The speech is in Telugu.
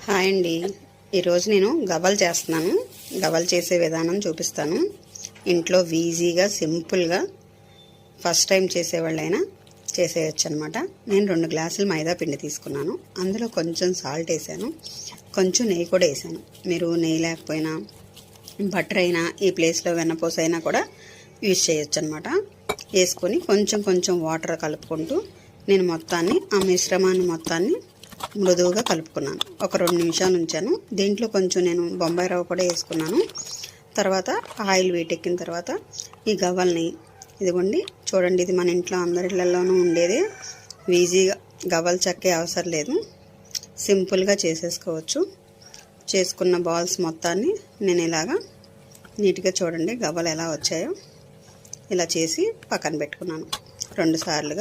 హాయ్ అండి. ఈరోజు నేను గవ్వలు చేస్తున్నాను. గవ్వలు చేసే విధానం చూపిస్తాను. ఇంట్లో ఈజీగా సింపుల్గా ఫస్ట్ టైం చేసేవాళ్ళైనా చేసేయచ్చు అనమాట. నేను 2 గ్లాసులు మైదా పిండి తీసుకున్నాను. అందులో కొంచెం సాల్ట్ వేసాను, కొంచెం నెయ్యి కూడా వేసాను. మీరు నెయ్యి లేకపోయినా బటర్ అయినా ఈ ప్లేస్లో వెన్నపూస అయినా కూడా యూజ్ చేయొచ్చు అనమాట. వేసుకొని కొంచెం కొంచెం వాటర్ కలుపుకుంటూ నేను మొత్తాన్ని ఆ మిశ్రమాన్ని మొత్తాన్ని మృదువుగా కలుపుకున్నాను. ఒక 2 నిమిషాలు ఉంచాను. దీంట్లో కొంచెం నేను బొంబాయి రవ్వ కూడా వేసుకున్నాను. తర్వాత ఆయిల్ వీటెక్కిన తర్వాత ఈ గవ్వల్ని ఇదిగోండి చూడండి, ఇది మన ఇంట్లో అందరిళ్లలోనూ ఉండేది. ఈజీగా గవ్వలు చెక్కే అవసరం లేదు, సింపుల్గా చేసేసుకోవచ్చు. చేసుకున్న బాల్స్ మొత్తాన్ని నేను ఇలాగా నీట్గా చూడండి గవ్వలు ఎలా వచ్చాయో ఇలా చేసి పక్కన పెట్టుకున్నాను 2 సార్లుగా.